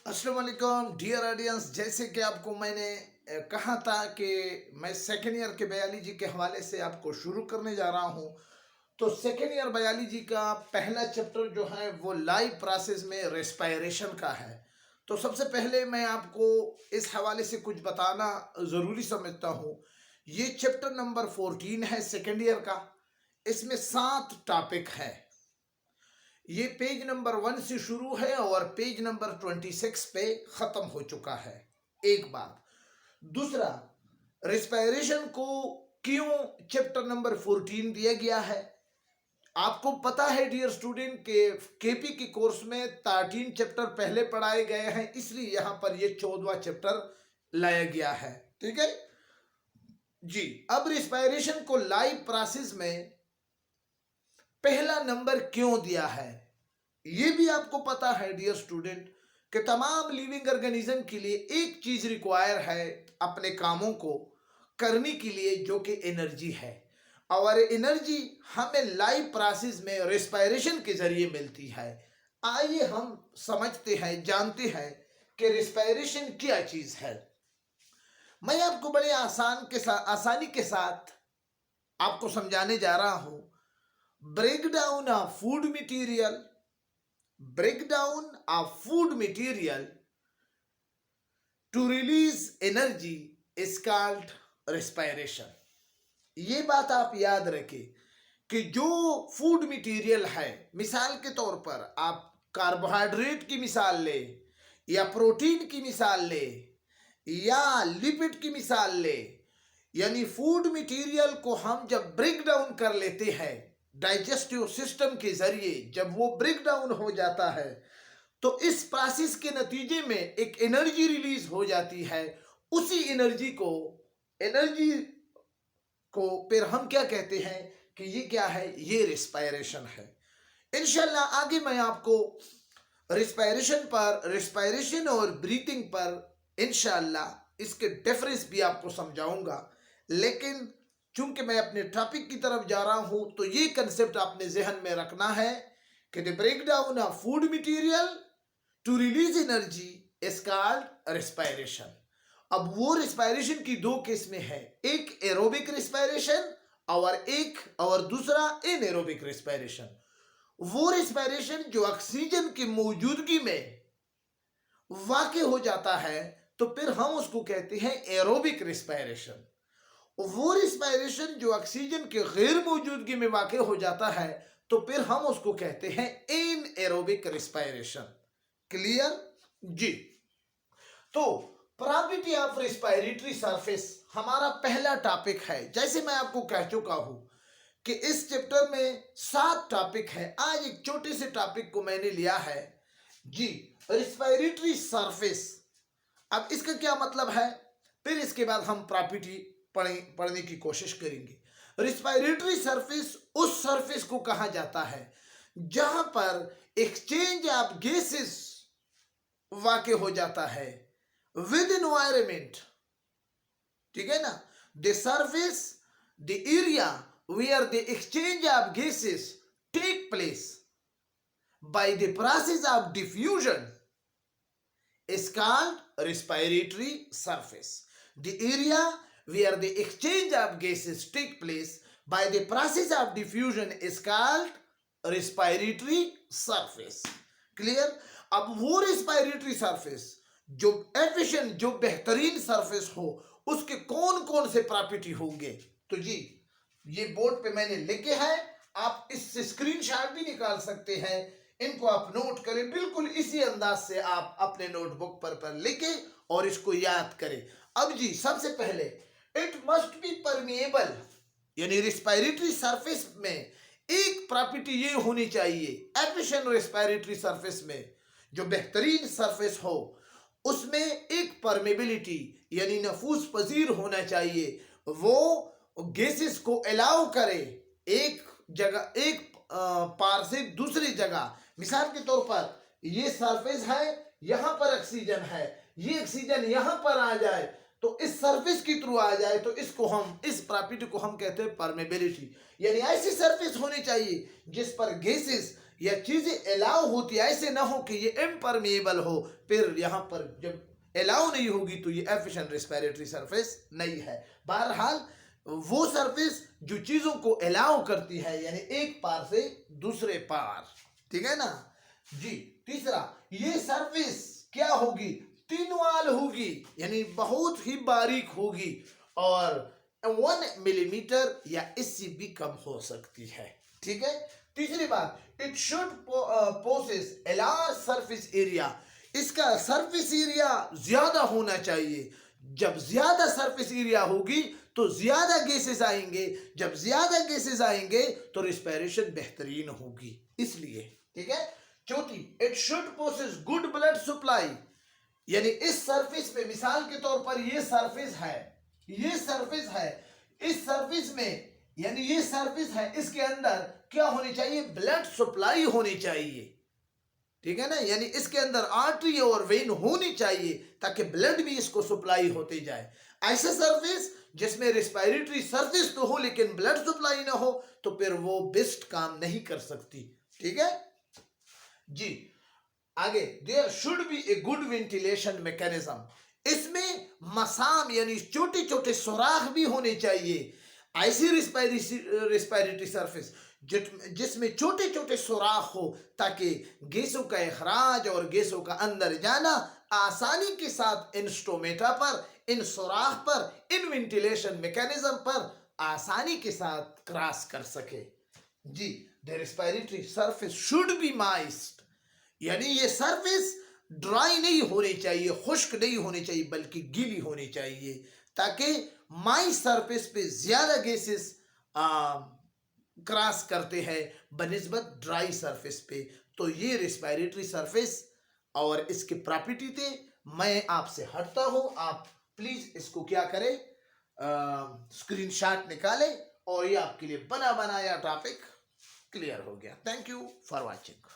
अस्सलाम वालेकुम dear audience. जैसे कि आपको मैंने कहा था कि मैं सेकेंड ईयर के बायोलॉजी के हवाले से आपको शुरू करने जा रहा हूं। तो सेकेंड ईयर बायोलॉजी का पहला चैप्टर जो है वो लाइव प्रोसेस में रेस्पायरेशन का है। तो सबसे पहले मैं आपको इस हवाले से कुछ बताना ज़रूरी समझता हूं। ये चैप्टर नंबर 14 है सेकेंड ईयर का। इसमें 7 टॉपिक है। ये पेज नंबर 1 से शुरू है और पेज नंबर 26 पे खत्म हो चुका है। एक बात। दूसरा, रेस्पायरेशन को क्यों चैप्टर नंबर 14 दिया गया है? आपको पता है डियर स्टूडेंट के केपी के कोर्स में 13 चैप्टर पहले पढ़ाए गए हैं, इसलिए यहां पर ये 14वां चैप्टर लाया गया है। ठीक है जी। अब रेस्पायरेशन को लाइव प्रोसेस में पहला नंबर क्यों दिया है ये भी आपको पता है डियर स्टूडेंट कि तमाम लिविंग ऑर्गेनिज्म के लिए एक चीज रिक्वायर है अपने कामों को करने के लिए, जो कि एनर्जी है। और एनर्जी हमें लाइव प्रोसेस में रेस्पायरेशन के जरिए मिलती है। आइए हम समझते हैं, जानते हैं कि रेस्पायरेशन क्या चीज है। मैं आपको बड़े आसानी के साथ आपको समझाने जा रहा हूं। Breakdown of food material, breakdown of food material to release energy is called respiration। ये बात आप याद रखें कि जो फूड मटेरियल है, मिसाल के तौर पर आप कार्बोहाइड्रेट की मिसाल ले, या प्रोटीन की मिसाल ले, या लिपिड की मिसाल ले, यानी फूड मटेरियल को हम जब ब्रेक डाउन कर लेते हैं डाइजेस्टिव सिस्टम के जरिए, जब वो ब्रेक डाउन हो जाता है तो इस प्रोसेस के नतीजे में एक एनर्जी रिलीज हो जाती है। उसी एनर्जी को फिर हम क्या कहते हैं कि ये क्या है, ये रेस्पायरेशन है। इंशाल्लाह आगे मैं आपको रेस्पायरेशन और ब्रीथिंग पर इंशाल्लाह इसके डिफरेंस भी आपको समझाऊंगा। लेकिन चूंकि मैं अपने टॉपिक की तरफ जा रहा हूं तो ये कंसेप्ट आपने जहन में रखना है कि the breakdown of food material to release energy is called respiration. अब वो रेस्पायरेशन की दो केस में है, एक एरोबिक रेस्पायरेशन और दूसरा एनएरोबिक रेस्पायरेशन। वो रेस्पायरेशन जो ऑक्सीजन की मौजूदगी में वाक़ हो जाता है तो फिर हम उसको कहते हैं एरोबिक रेस्पायरेशन। वो रेस्पायरेशन जो ऑक्सीजन के गैर मौजूदगी में वाक़ हो जाता है तो फिर हम उसको कहते हैं एनएरोबिक रेस्पायरेशन। क्लियर जी। तो प्रॉपर्टी ऑफ रेस्पायरेटरी सरफेस हमारा पहला टॉपिक है। जैसे मैं आपको कह चुका हूं कि इस चैप्टर में 7 टॉपिक है। आज एक छोटे से टॉपिक को मैंने लिया है जी, रेस्पायरेटरी सरफेस। अब इसका क्या मतलब है, फिर इसके बाद हम प्रॉपर्टी पढ़ने की कोशिश करेंगे। रेस्पायरेटरी सरफेस उस सरफेस को कहा जाता है जहां पर एक्सचेंज ऑफ गैसेस वाक़ हो जाता है विद एनवायरमेंट। ठीक है ना। The surface, the area where the exchange of gases take place by the process of diffusion is called respiratory surface। The area where the exchange of gases take place by the process of diffusion is called respiratory surface। Clear? अब वो respiratory surface जो efficient, जो बेहतरीन surface हो, उसके कौन कौन से प्रॉपर्टी होंगे? तो जी ये बोर्ड पे मैंने लिखे हैं, आप इससे स्क्रीनशॉट भी निकाल सकते हैं। इनको आप नोट करें, बिल्कुल इसी अंदाज से आप अपने नोटबुक पर लिखें और इसको याद करें। अब जी सबसे पहले इट मस्ट बी परमिएबल, यानी रेस्पायरेटरी सरफेस में एक प्रॉपर्टी ये होनी चाहिए, एफिशिएंट रेस्पायरेटरी सरफेस में जो बेहतरीन सरफेस हो उसमें एक परमेबिलिटी यानी नफूस पजीर होना चाहिए। वो गैसेस को अलाउ करे एक जगह, एक पार से दूसरी जगह। मिसाल के तौर पर ये सरफेस है, यहां पर ऑक्सीजन है, ये ऑक्सीजन यहां पर आ जाए तो इस सरफेस के थ्रू आ जाए तो इस प्रॉपर्टी को हम कहते हैं परमेबिलिटी। यानी ऐसी सरफेस होनी चाहिए जिस पर गैसेस या चीजें अलाउ होती है, ऐसे ना हो कि ये इम्परमेबल हो, फिर यहाँ पर जब अलाउ नहीं होगी तो ये एफिशिएंट रेस्पिरेटरी सरफेस नहीं है। बहरहाल वो सरफेस जो चीजों को अलाउ करती है, यानी एक पार से दूसरे पार, ठीक है ना जी। तीसरा, ये सरफेस क्या होगी, तीन वाल होगी, यानी बहुत ही बारीक होगी और 1 मिलीमीटर या इससे भी कम हो सकती है, ठीक है। तीसरी बात, it should possess a large surface area, इसका सरफेस एरिया ज्यादा होना चाहिए। जब ज्यादा सरफेस एरिया होगी तो ज्यादा गैसेस आएंगे, जब ज्यादा गैसेस आएंगे तो रिस्पिरेशन बेहतरीन होगी, इसलिए, ठीक है। चौथी, it should possess good blood supply, यानी इस सरफेस पे, मिसाल के तौर पर ये सरफेस है, ये सरफेस है, इस सरफेस में, यानी ये सरफेस है, इसके अंदर क्या होनी चाहिए, ब्लड सप्लाई होनी चाहिए, ठीक है ना। यानी इसके अंदर आर्टरी और वेन होनी चाहिए ताकि ब्लड भी इसको सप्लाई होते जाए। ऐसा सरफेस जिसमें रेस्पिरेटरी सरफेस तो हो लेकिन ब्लड सप्लाई ना हो तो फिर वो बेस्ट काम नहीं कर सकती, ठीक है जी। आगे, there should be a good ventilation mechanism, इसमें मसाम यानी छोटे छोटे सुराख भी होने चाहिए। ऐसी रेस्पिरेटरी सरफेस जिसमें छोटे छोटे सुराख हो ताकि गैसों का इखराज और गैसों का अंदर जाना आसानी के साथ इन स्टोमेटा पर, इन सुराख पर, इन वेंटिलेशन मैकेनिज्म पर आसानी के साथ क्रॉस कर सके जी। The respiratory surface should be moist, यानी ये सरफेस ड्राई नहीं होनी चाहिए, खुश्क नहीं होनी चाहिए, बल्कि गीली होनी चाहिए ताकि माई सरफेस पे ज्यादा गैसेस क्रॉस करते हैं बनिस्बत ड्राई सरफेस पे। तो ये रेस्पिरेटरी सरफेस और इसकी प्रॉपर्टी थे। मैं आपसे हटता हूं, आप प्लीज इसको क्या करें, स्क्रीनशॉट निकालें और ये आपके लिए बना बनाया टॉपिक क्लियर हो गया। Thank you for watching.